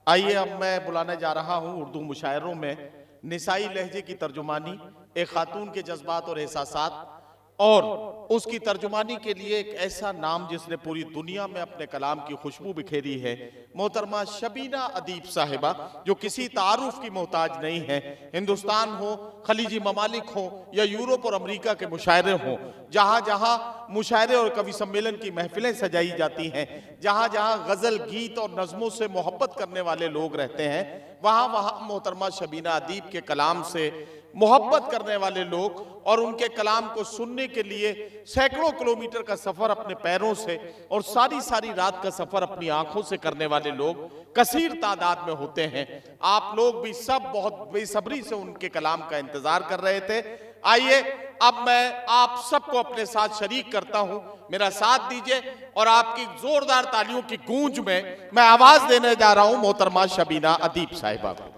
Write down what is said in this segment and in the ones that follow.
आइए अब मैं बुलाने जा रहा हूं उर्दू मुशायरों में निसाई लहजे की तर्जुमानी, एक खातून के जज्बात और एहसासात और उसकी तर्जुमानी के लिए एक ऐसा नाम जिसने पूरी दुनिया में अपने कलाम की खुशबू बिखेरी है, मोहतरमा शबीना अदीब साहिबा, जो किसी तारुफ की मोहताज नहीं है। हिंदुस्तान हो, खलीजी ममालिक हो या यूरोप और अमेरिका के मुशायरे हों, जहाँ जहाँ मुशायरे और कवि सम्मेलन की महफिलें सजाई जाती हैं, जहाँ जहाँ गजल, गीत और नज़मों से मोहब्बत करने वाले लोग रहते हैं, वहाँ वहाँ मोहतरमा शबीना अदीब के कलाम से मोहब्बत करने वाले लोग और उनके कलाम को सुनने के लिए सैकड़ों किलोमीटर का सफर अपने पैरों से और सारी सारी रात का सफर अपनी आंखों से करने वाले लोग कसीर तादाद में होते हैं। आप लोग भी सब बहुत बेसब्री से उनके कलाम का इंतजार कर रहे थे। आइए अब मैं आप सबको अपने साथ शरीक करता हूं, मेरा साथ दीजिए और आपकी जोरदार तालियों की गूंज में मैं आवाज देने जा रहा हूं मोहतरमा शबीना अदीब साहिबा को।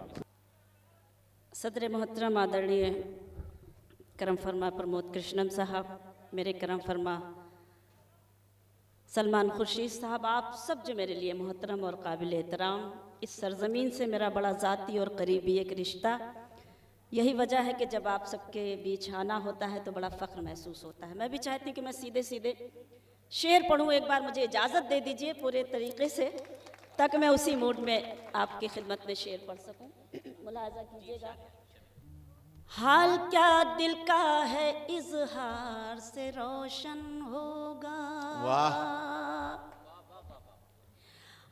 सदर मोहतरम आदरणीय करम फरमा प्रमोद कृष्णम साहब, मेरे करम फरमा सलमान खुर्शीद साहब, आप सब जो मेरे लिए मोहतरम और काबिल एहतराम, इस सरजमीन से मेरा बड़ा ज़ाती और करीबी एक रिश्ता। यही वजह है कि जब आप सबके बीच आना होता है तो बड़ा फ़ख्र महसूस होता है। मैं भी चाहती हूँ कि मैं सीधे सीधे शेर पढ़ूँ। एक बार मुझे इजाज़त दे दीजिए पूरे तरीके से, ताकि मैं उसी मूड में आपकी खिदमत में शेर पढ़ सकूँ। मुलाजा कीजिएगा। हाल क्या दिल का है इजहार से रोशन होगा,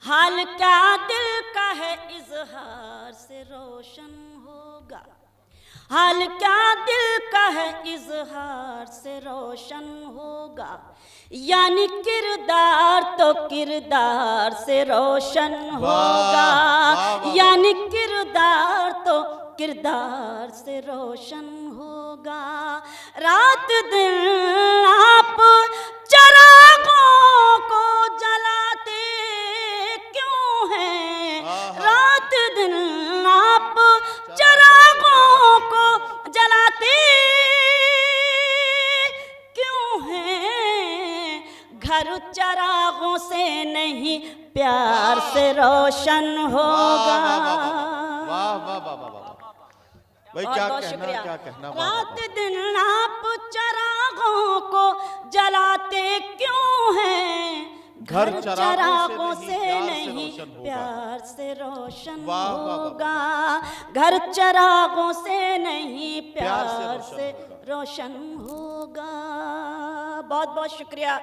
हाल क्या दिल का है इजहार से रोशन होगा, हाल क्या दिल का है इजहार से रोशन होगा, यानी किरदार तो किरदार से रोशन होगा, यानी किरदार तो किरदार से रोशन होगा। रात दिन आप चरागों को जलाते क्यों हैं, रात दिन आप चरागों को जलाते क्यों हैं, घर चरागों से नहीं प्यार से रोशन होगा। भाई क्या कहना, रात दिन आप चरागों को जलाते क्यों हैं, घर चरागों से नहीं प्यार से रोशन होगा, घर चरागों से नहीं प्यार से रोशन होगा। बहुत बहुत शुक्रिया,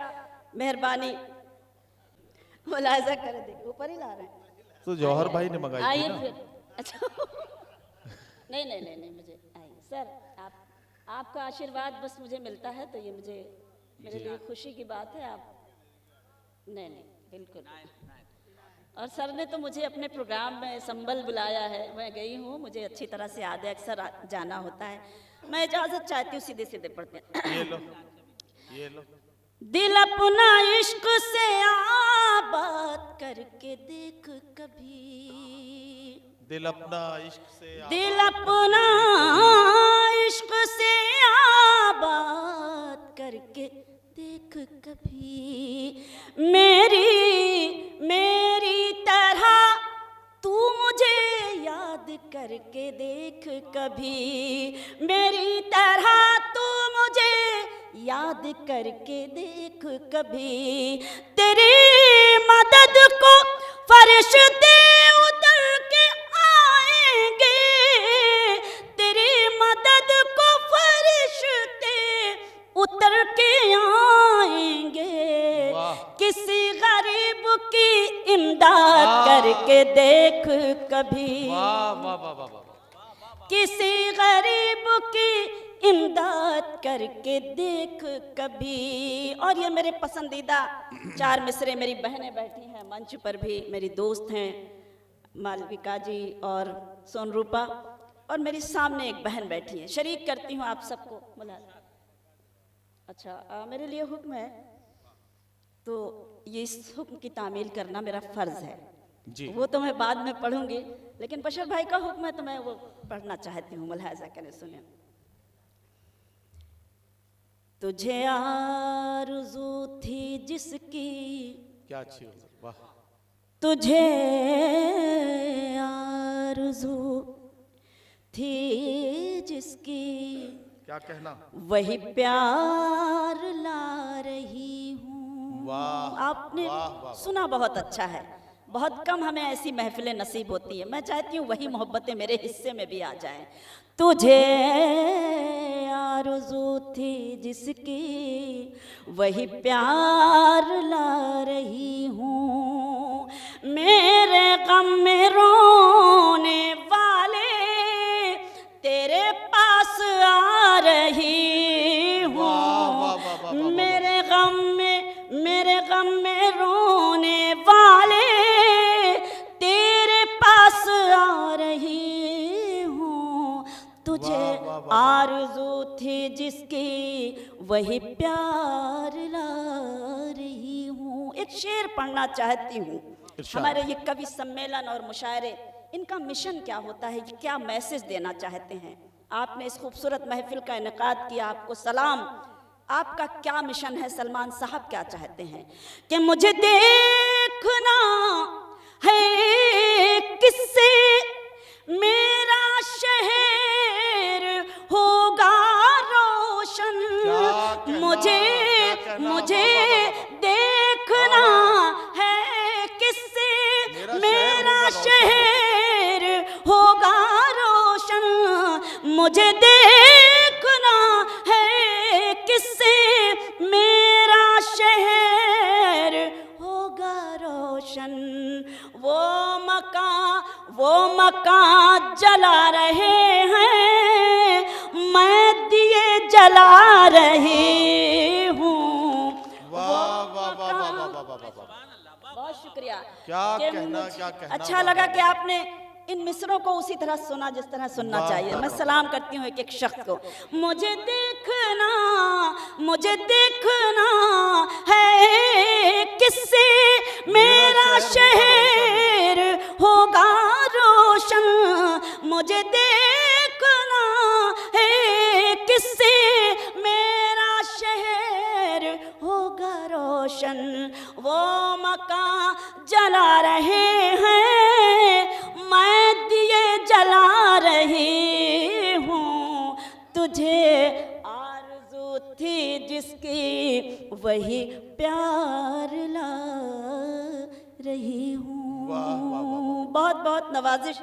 मेहरबानी। मुलाजा कर दे, ऊपर ही ला रहे हैं तो जौहर भाई ने मंगाई। आइए फिर। अच्छा नहीं मुझे आइए सर, आपका आशीर्वाद बस मुझे मिलता है तो ये मुझे मेरे लिए खुशी की बात है। आप नहीं बिल्कुल। और सर ने तो मुझे अपने प्रोग्राम में संबल बुलाया है, मैं गई हूँ, मुझे अच्छी तरह से याद है, अक्सर जाना होता है। मैं इजाज़त चाहती हूँ, सीधे सीधे पढ़ते हैं। ये लो। दिल अपना इश्क से आबाद करके देख कभी, दिल अपना इश्क से, दिल अपना इश्क से आबाद करके देख कभी, मेरी तरह तू मुझे याद करके देख कभी, मेरी तरह तू मुझे याद करके देख कभी, तेरी मदद को फरिश्ते उतर के आएंगे, तेरी मदद को फरिश्ते उतर के आएंगे, किसी गरीब की इमदाद करके देख कभी, किसी गरीब की इमदाद करके देख कभी। और ये मेरे पसंदीदा 4 मिसरे, मेरी बहनें बैठी हैं मंच पर भी, मेरी दोस्त हैं मालविका जी और सोनरूपा, और मेरी सामने एक बहन बैठी है। शरीक करती हूँ आप सबको। अच्छा मेरे लिए हुक्म है तो ये इस हुक्म की तामील करना मेरा फ़र्ज़ है जी। वो तो मैं बाद में पढ़ूंगी, लेकिन बशर भाई का हुक्म है तो मैं वो पढ़ना चाहती हूँ। मुलाहिज़ा करें, सुने। तुझे आरज़ू थी जिसकी, क्या अच्छी हो, वाह, तुझे थी जिसकी क्या कहना, वही प्यार ला रही हूँ। वाह, आपने वाह, वाह, वाह। सुना, बहुत अच्छा है। बहुत कम हमें ऐसी महफिलें नसीब होती है। मैं चाहती हूँ वही मोहब्बतें मेरे हिस्से में भी आ जाएं। तुझे आरज़ू थी जिसकी वही प्यार ला रही हूँ। मेरे गम में रोने वाले तेरे पास आ रही हूँ। वाह, वाह, वाह, वाह, वाह, मेरे गम में रोने वाले तेरे पास आ रही हूँ। तुझे वाह, वाह, वाह, वाह। आरज़ू थी जिसकी वही प्यार ला रही हूँ। एक शेर पढ़ना चाहती हूँ। इरशाद। हमारे ये कवि सम्मेलन और मुशायरे, इनका मिशन क्या होता है, क्या मैसेज देना चाहते हैं? आपने इस खूबसूरत महफिल का इनेकाद किया, आपको सलाम। आपका क्या मिशन है? सलमान साहब क्या चाहते हैं कि मुझे देखना है किससे मेरा शहर होगा रोशन। क्या कहना, मुझे क्या कहना, मुझे वाह, वाह, वाह, वाह। देखना है किससे मेरा शहर होगा रोशन। मुझे देखना है किससे मेरा शहर होगा रोशन। वो मकान जला रहे हैं, मैं दिए जला रही हूँ। वाह, वाह, वाह, वाह, वाह, वाह, वाह, वाह, वाह। बहुत शुक्रिया। क्या कि कहना, क्या कहना, अच्छा वाह, लगा वाह, कि आपने इन मिसरों को उसी तरह सुना जिस तरह सुनना वाह, चाहिए। वाह, मैं वाह। सलाम करती हूँ एक एक शख्स को। मुझे देखना है किससे मेरा शहर होगा रोशन। मुझे देखना है किससे मेरा शहर होगा रोशन। वो मकान जला रहे हैं, मैं दिए जला रही हूँ। तुझे आरज़ू थी जिसकी वही प्यार ला रही हूँ। वाह, वाह, वाह, बहुत बहुत नवाजिश,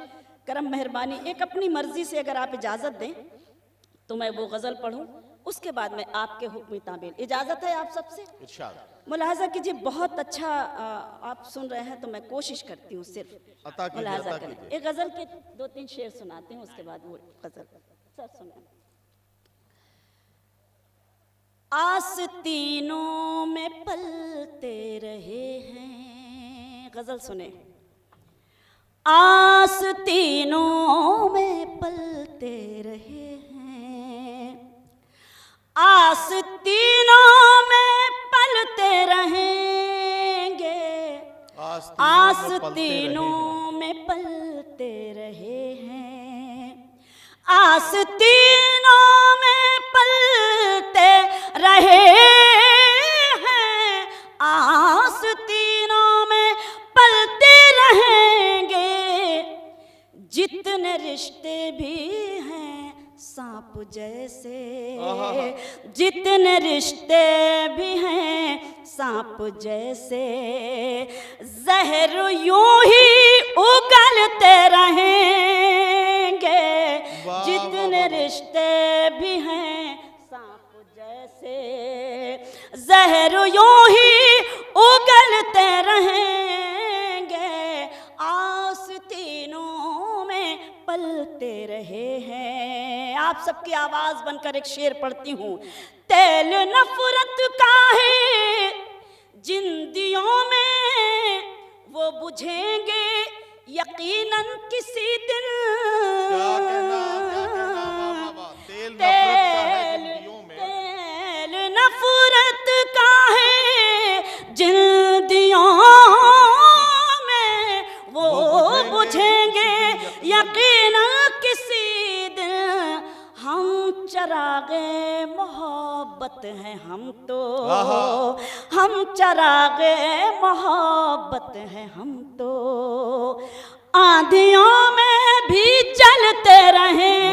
करम, मेहरबानी। एक अपनी मर्जी से अगर आप इजाज़त दें तो मैं वो गज़ल पढ़ूं, उसके बाद में आपके हुक्म ताबील। इजाज़त है आप सबसे? इरशाद। मुलाहजा कीजिए, बहुत अच्छा आप सुन रहे हैं तो मैं कोशिश करती हूँ सिर्फ अता कीजिए, मुलाहजा अता करें। कीजिए। एक गज़ल के 2-3 शेर सुनाती हूँ, उसके बाद वो गज़ल। सर सुने। आस्तीनों में पलते रहे हैं, गज़ल सुने। आस्तीनों में पलते रहे हैं, आस्तीनों में पलते रहेंगे। आस्तीनों में पलते रहे हैं, आस्तीनों में पलते रहे हैं, आस्तीनों में पलते रहेंगे। जितने रिश्ते भी हैं सांप जैसे, जितने रिश्ते भी हैं सांप जैसे, जहर यूं ही उगलते रहेंगे। जितने रिश्ते भी हैं सांप जैसे, जहर यूं ही उगलते रहेंगे। आस्तीनों में पलते रहे हैं। आप सबकी आवाज बनकर एक शेर पढ़ती हूँ। तेल नफरत का है जिन दियों में, वो बुझेंगे यकीनन किसी दिन। क्या कहना, वाह, वाह, वाह। तेल नफरत का है जिन दियों में, तेल नफरत का है जिन दियों में, वो बुझेंगे यकीनन किसी दिन। हम चरागे मोहब्बत हैं हम तो, हम चरागे मोहब्बत हैं हम तो। आंधियों में भी चलते रहेंगे,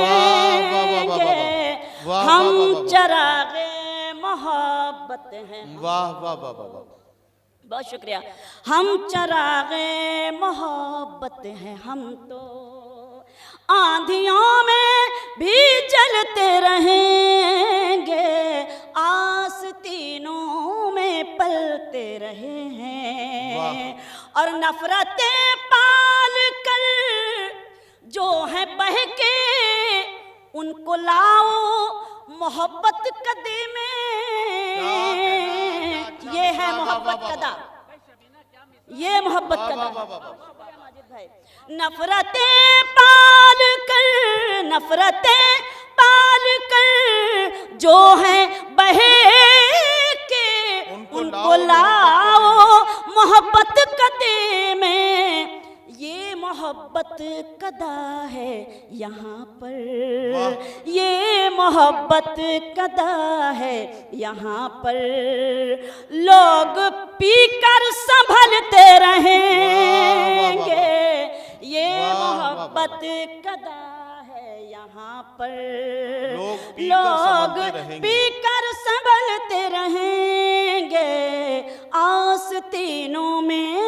चरागे मोहब्बत हैं। वाह वाह वाह वाह वाह। बहुत शुक्रिया। हम चरागे मोहब्बत हैं, हम तो आंधियों में भी चलते रहेंगे, आस्तीनों में पलते रहे हैं। और नफरतें पाल कर जो है बहके, उनको लाओ मोहब्बत कदे में। ये है मोहब्बत कदा, ये मोहब्बत कदा। नफरतें पाल कर, नफरतें पाल कर जो है बहे के, उनको लाओ मोहब्बत कदे में। ये मोहब्बत कदा है यहाँ पर, ये मोहब्बत कदा है यहाँ पर। लोग पीकर संभलते रहेंगे, ये मोहब्बत कदा है यहाँ पर। लोग पीकर संभलते रहेंगे, आस्तीनों में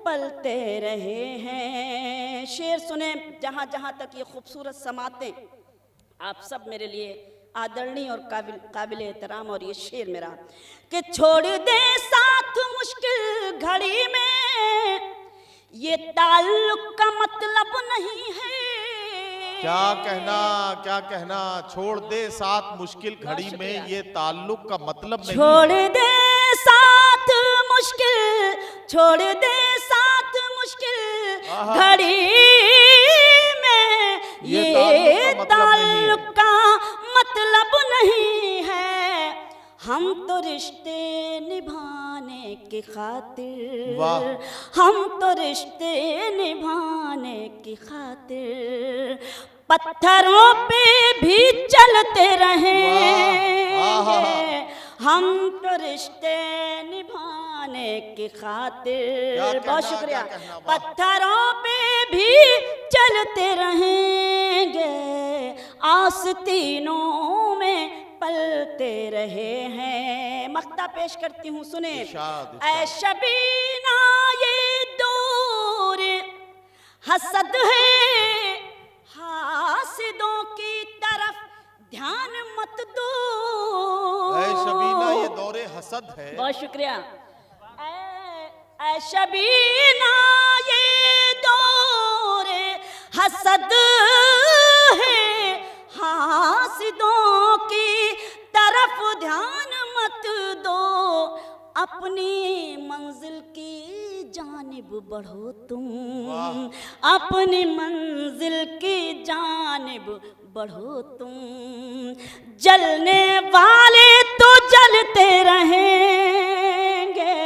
पलते रहे हैं। शेर सुने जहाँ जहाँ तक ये खूबसूरत समातें, आप सब मेरे लिए आदरणीय और काबिल एहतराम। और ये शेर मेरा कि छोड़ दे साथ मुश्किल घड़ी में, ये ताल्लुक का मतलब नहीं है। क्या कहना, क्या कहना, छोड़ दे साथ मुश्किल घड़ी में, ये ताल्लुक का मतलब नहीं। छोड़ दे साथ मुश्किल, छोड़ दे साथ मुश्किल घड़ी में, ये ताल्लुक का मतलब नहीं है। हम तो रिश्ते निभाने की खातिर, हम तो रिश्ते निभाने की खातिर पत्थरों पे भी चलते रहेंगे। हम तो रिश्ते निभाने की खातिर, बहुत शुक्रिया, पत्थरों पे भी चलते रहेंगे, आस्तीनों में पलते रहे हैं। मख्ता पेश करती हूँ, सुने। ऐ शबीना ये दौर हसद है, हासिदों की तरफ ध्यान मत दो। ऐ शबीना ये दौरे हसद है। बहुत शुक्रिया। ऐ शबीना ये दौरे हसद है, हासिदों की तरफ ध्यान मत दो। अपनी मंजिल की जानिब बढ़ो तुम, अपनी मंजिल की जानिब बढ़ो तुम। जलने वाले तो जलते रहेंगे,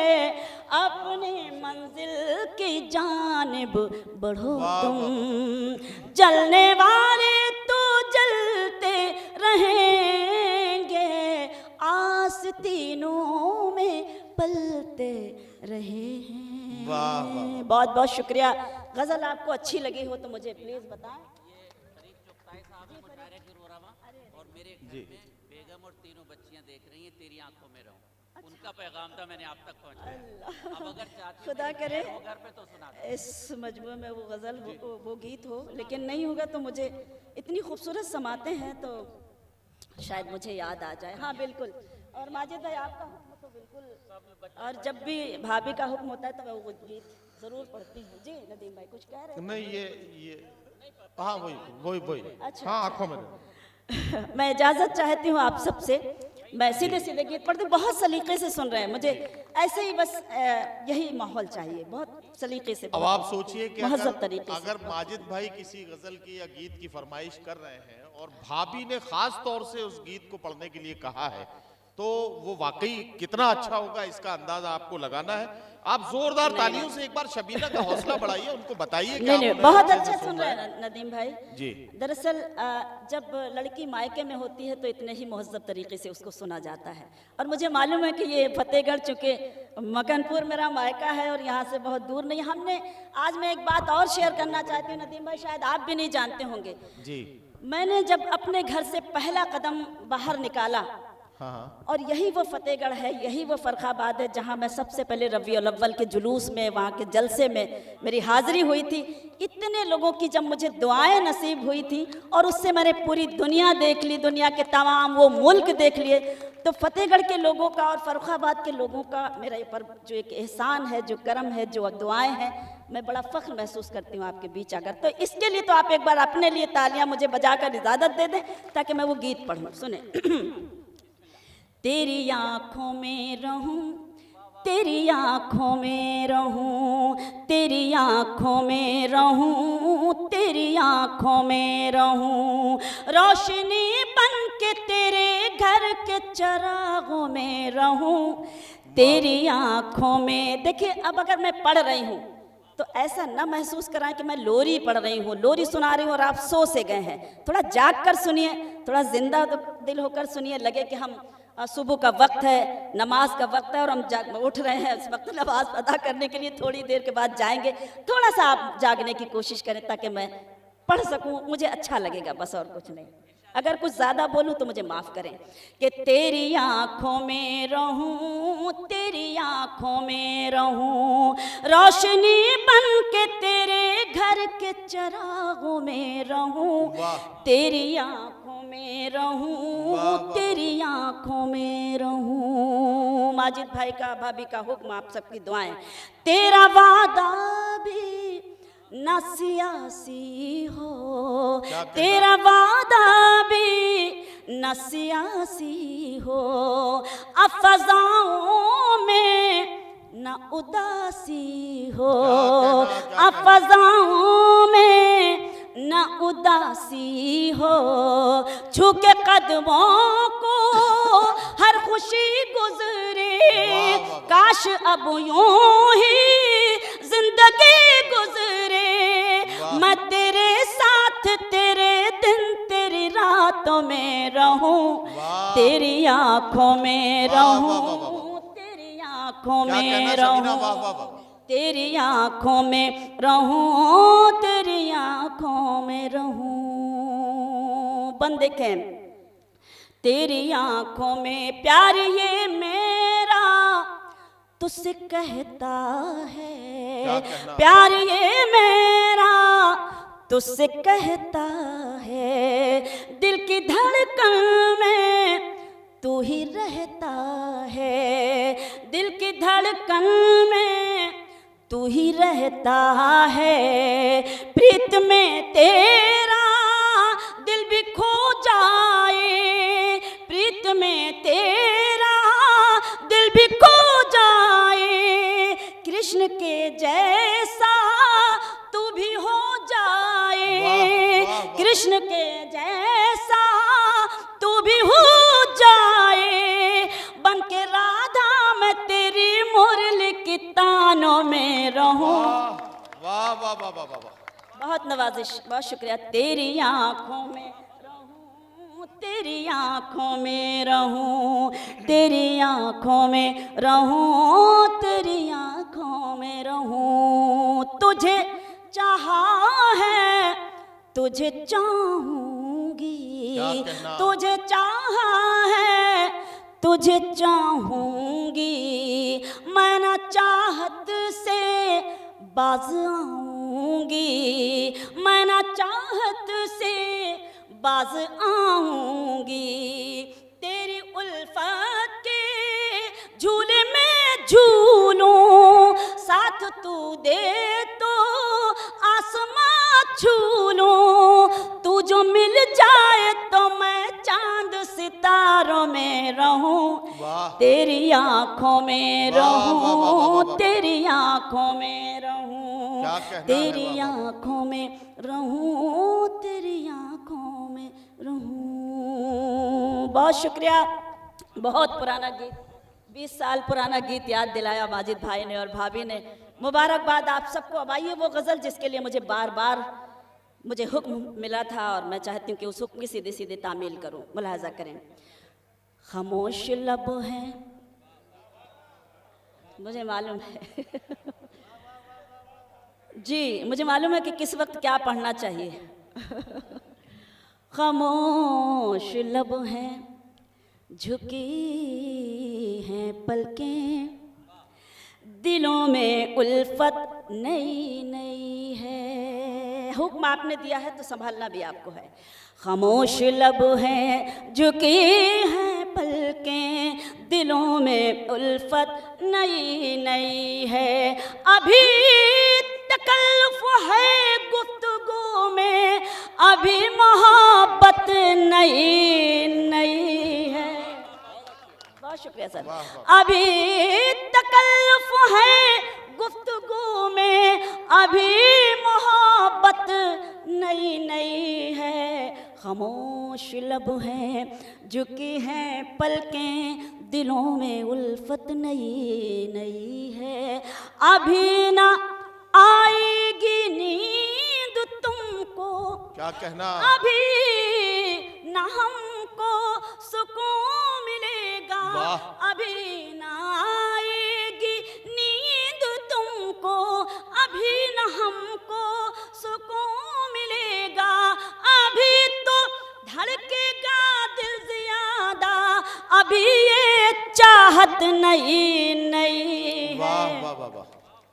अपनी मंजिल की जानिब बढ़ो तुम। जलने वाले तो जलते रहेंगे, आस्तीनों में पलते रहे हैं। बहुत बहुत शुक्रिया। गजल आपको अच्छी लगी हो तो मुझे प्लीज बताएं। और मेरे घर में बेगम और तीनों बच्चियां देख रही हैं, तेरी आंखों में रहूं, उनका पैगाम था, मैंने आप तक पहुंचाया। अब अगर चाहती खुदा करे घर पे तो सुना इस मजमूए में वो गजल वो गीत हो, लेकिन नहीं होगा तो मुझे इतनी खूबसूरत समाते हैं तो शायद मुझे याद आ जाए। हाँ बिल्कुल। और माजिद भाई आपका हुक्म तो बिल्कुल, और जब भी भाभी का हुक्म होता है तो मैं वो गीत जरूर पढ़ती हूँ। जी नदीम भाई कुछ कह रहे हैं? नहीं ये हाँ वही अच्छा, हाँ आंखों में। मैं इजाज़त चाहती हूँ आप सबसे। मैं सीधे सीधे गीत पढ़ती, बहुत सलीके से सुन रहे हैं, मुझे ऐसे ही बस यही माहौल चाहिए, बहुत सलीके से। अब आप सोचिए कि अगर माजिद भाई किसी गजल की या गीत की फरमाइश कर रहे हैं और भाभी ने खास तौर से उस गीत को पढ़ने के लिए कहा है, तो वो वाकई कितना अच्छा होगा इसका अंदाजा आपको लगाना है। आप जोरदार तालियों से एक बार शबीना का हौसला बढ़ाइए, उनको बताइए। नहीं, बहुत अच्छा सुन रहे हैं नदीम भाई जी। दरअसल जब लड़की मायके में होती है तो इतने ही महज़्ज़ब तरीके से उसको सुना जाता है। और मुझे मालूम है कि ये फतेहगढ़, चूँकि मकनपुर मेरा मायका है और यहाँ से बहुत दूर नहीं। हमने आज मैं एक बात और शेयर करना चाहती हूँ नदीम भाई, शायद आप भी नहीं जानते होंगे जी। मैंने जब अपने घर से पहला कदम बाहर निकाला हाँ। और यही वो फतेहगढ़ है, यही वो फर्रुखाबाद है जहाँ मैं सबसे पहले रबीउल अव्वल के जुलूस में, वहाँ के जलसे में मेरी हाज़िरी हुई थी। इतने लोगों की जब मुझे दुआएं नसीब हुई थी और उससे मैंने पूरी दुनिया देख ली, दुनिया के तमाम वो मुल्क देख लिए, तो फतेहगढ़ के लोगों का और फर्रुखाबाद के लोगों का मेरे ऊपर जो एक एहसान है, जो करम है, जो दुआएं हैं, मैं बड़ा फ़ख्र महसूस करती हूँ आपके बीच आकर। तो इसके लिए तो आप एक बार अपने लिए तालियां मुझे बजाकर इजाज़त दे दें ताकि मैं वो गीत पढ़ूँ। सुने। तेरी आँखों में रहूं, तेरी आँखों में रहूं, तेरी आँखों में रहूं, तेरी आँखों में रहूं, रोशनी बन के तेरे घर के चरागों में रहूं, तेरी आँखों में। देखिए, अब अगर मैं पढ़ रही हूँ तो ऐसा ना महसूस कराएं कि मैं लोरी पढ़ रही हूँ, लोरी सुना रही हूँ और आप सो से गए हैं। थोड़ा जाग कर सुनिए, थोड़ा जिंदा दिल होकर सुनिए, लगे कि हम सुबह का वक्त है, नमाज का वक्त है और हम उठ रहे हैं, इस वक्त नमाज अदा करने के लिए थोड़ी देर के बाद जाएंगे। थोड़ा सा आप जागने की कोशिश करें ताकि मैं पढ़ सकूं, मुझे अच्छा लगेगा, बस और कुछ नहीं। अगर कुछ ज़्यादा बोलूं तो मुझे माफ़ करें। कि तेरी आँखों में रहूं, तेरी आँखों में रहूं, रोशनी बन के तेरे घर के चरागों में रहूं, तेरी आँखों में रहूं, तेरी आँखों में रहूं। माजिद भाई का, भाभी का हुक्म, आप सबकी दुआएं। तेरा वादा भी ना सियासी हो, तेरा वादा भी ना सियासी हो, अफ़ज़ाओं में ना उदासी हो, अफ़ज़ाओं में ना उदासी हो, छू के कदमों को हर खुशी गुजरे, काश अब यूं ही जिंदगी गुजरे, मैं तेरे साथ तेरे दिन तेरी रातों में रहूं, तेरी आँखों में रहूं, तेरी आँखों में रहूं, तेरी आँखों में रहूं, तेरी आँखों में रहूं। बंदे कहन तेरी आँखों में प्यार ये मेरा तुझसे कहता है, प्यार ये मेरा तुझसे कहता है, दिल की धड़कन में तू ही रहता है, दिल की धड़कन में तू ही रहता है, प्रीत में तेरा दिल भी खो जाए, प्रीत में तेरा दिल भी खो जाए, कृष्ण के जैसा तू भी हो जाए, कृष्ण के जैसा तू भी हो जाए, बन के राधा मैं तेरी मुरली की तानों में रहूं। वाह वाह वाह वाह वाह, बहुत नवाजिश, बहुत शुक्रिया। तेरी आँखों में रहूं, तेरी आँखों में रहूं, तेरी आँखों में रहूं, तेरी आँखों में रहूं, तुझे चाहा है तुझे चाहूंगी, तुझे चाहा है तुझे चाहूंगी, मैं ना चाहत से बाज आऊंगी, मैं ना चाहत से बाज आऊंगी, तेरी उल्फत के झूले में झूलूं, साथ तू दे तो आसमां छू लूं, तू जो मिल जाए तो मैं चांद सितारों में रहूं, तेरी आंखों में रहूं, तेरी आंखों में रहूं, तेरी आंखों में रहूं, तेरी आंखों में रहूं। बहुत शुक्रिया। बहुत पुराना गीत, 20 साल पुराना गीत याद दिलाया माजिद भाई ने और भाभी ने। मुबारकबाद आप सबको। अब आइए वो गज़ल जिसके लिए मुझे बार बार मुझे हुक्म मिला था और मैं चाहती हूँ कि उस हुक्म की सीधे सीधे तामील करूँ। मुलाहजा करें। खामोश लब हैं, मुझे मालूम है जी, मुझे मालूम है कि किस वक्त क्या पढ़ना चाहिए खामोश लब हैं, झुकी हैं पलकें, दिलों में उल्फत नई नई है। हुक्म आपने दिया है तो संभालना भी आपको है। खामोश लब हैं, झुकी हैं पलकें, दिलों में उल्फत नई नई है। अभी तकल्लुफ है गुफ्तगू में, अभी मोहब्बत नई नई है। बहुत शुक्रिया सर। अभी तकल्लुफ है गुफ्तगू में, अभी मोहब्बत नई नई है। खामोश लब हैं, झुकी हैं पलकें, दिलों में उल्फत नई नई है। अभी ना आएगी नींद तुमको, क्या कहना, अभी ना हमको सुकून मिलेगा, अभी ना आएगी नींद तुमको, अभी ना हमको सुकून मिलेगा। अभी तो धड़केगा दिल ज्यादा, अभी ये चाहत नई नई है। वाह वाह वाह वाह,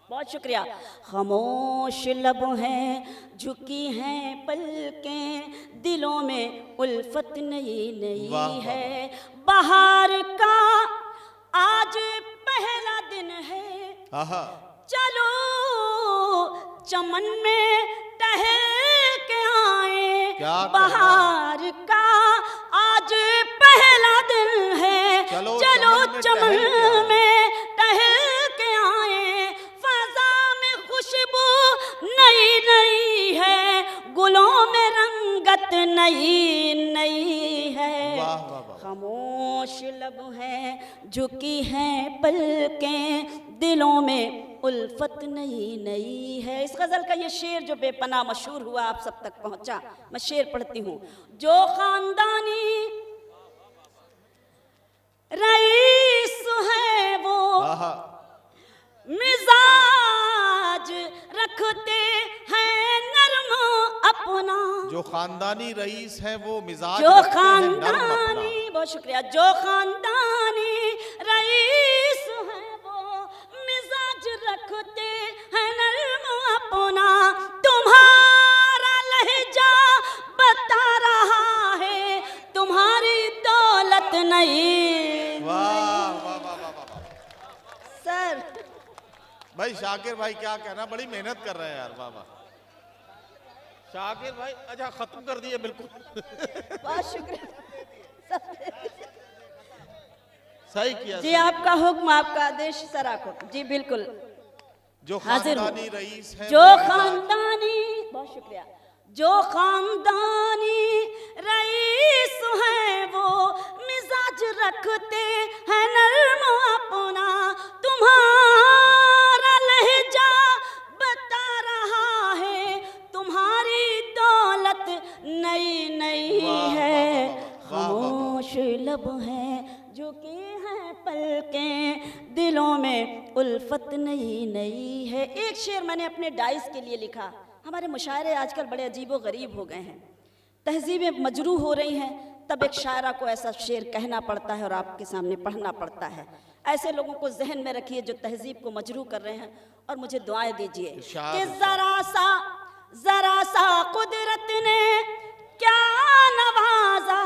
बहुत शुक्रिया। खामोश लब हैं, झुकी हैं पलकें, दिलों में उल्फत नई नई है। बहार का आज पहला दिन है, चलो चमन में टहल के आए। बहार का आज पहला दिन है, चलो चमन में टहल के आए। फजा में खुशबू नई नई है, गुलों में रंगत नई नई है। खामोश लब हैं, झुकी हैं पलकें, दिलों में उल्फत नई नई है। इस गज़ल का ये शेर जो बेपनाह मशहूर हुआ, आप सब तक पहुंचा, मैं शेर पढ़ती हूँ। जो खानदानी रईस है वो मिजाज रखते हैं नरम अपना। जो खानदानी रईस है वो मिजाज जो खानदानी, बहुत शुक्रिया, जो खानदानी रईस है वो मिजाज रखते हैं नरम अपना। तुम्हारा लहजा बता रहा है, तुम्हारी दौलत नहीं। वाह वाह वाह वाह सर भाई, शाकिर भाई क्या कहना, बड़ी मेहनत कर रहे हैं यार। वाह वाह शाकिर भाई, अच्छा खत्म कर दिए बिल्कुल। बहुत शुक्रिया, सही किया जी। आपका हुक्म, आपका आदेश सर, आपको जी बिल्कुल जो हाजिर हूं। खानदानी रईस है, जो खानदानी, बहुत शुक्रिया, जो खानदानी रईस है वो मिजाज रखते हैं नरम अपना। तुम्हारा लहजा बता रहा है, तुम्हारी दौलत नई नई है। खामोश लब हैं, झुकी हैं पलकें, दिलों में उल्फत नई नई है। एक शेर मैंने अपने डाइस के लिए लिखा। हमारे मुशायरे आजकल बड़े अजीबो गरीब हो गए हैं, तहजीबें मजरूह हो रही हैं, तब एक शायरा को ऐसा शेर कहना पड़ता है और आपके सामने पढ़ना पड़ता है। ऐसे लोगों को जहन में रखिए जो तहजीब को मजरूह कर रहे हैं, और मुझे दुआएं दीजिए कि जरा सा कुदरत ने क्या नवाजा।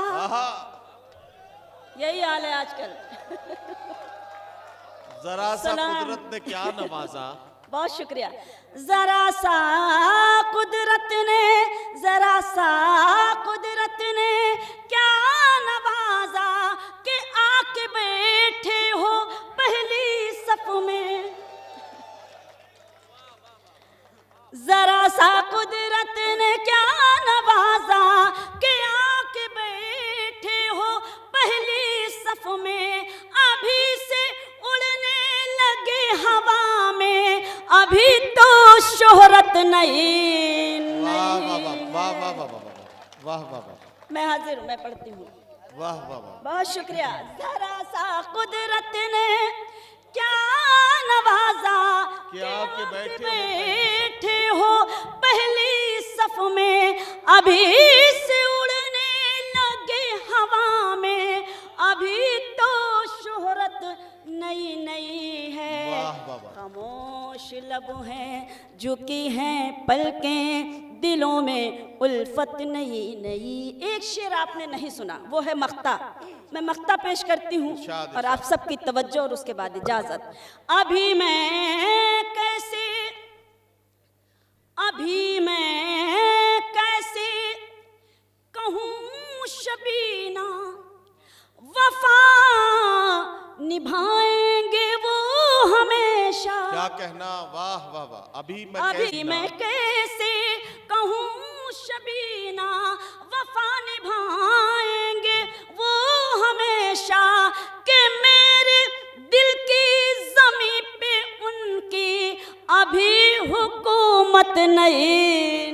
यही हाल है आजकल। जरा सा कुदरत ने क्या नवाजा। बहुत शुक्रिया। जरा सा कुदरत ने, जरा सा कुदरत ने क्या नवाजा, कि आके बैठे हो पहली सफ में। जरा सा कुदरत ने क्या नवाजा, कि आके बैठे हो पहली सफ में। अभी से उड़ने लगे हवा में, अभी तो शोहरत नहीं। वाह वाह वाह वाह वाह वाह वाह वाह, मैं हाजिर हूँ, मैं पढ़ती हूँ। वाह वाह वाह, बहुत शुक्रिया। जरा सा कुदरत ने क्या नवाजा, क्या के बैठे हो पहली सफ में। अभी से उड़ने लगे हवा में, अभी लब हैं झुकी हैं पलकें, दिलों में उल्फत नई नई। एक शेर आपने नहीं सुना, वो है मख्ता। मैं मख्ता पेश करती हूँ और आप सबकी तवज्जो और उसके बाद इजाजत। अभी मैं कैसे कहूँ शबीना, वफा निभाएंगे वो हमेशा। क्या कहना, वाह वाह वाह। अभी मैं कैसे कहूँ शबीना, वफा निभाएंगे वो हमेशा, कि मेरे दिल की ज़मीं पे उनकी अभी हुकूमत नहीं।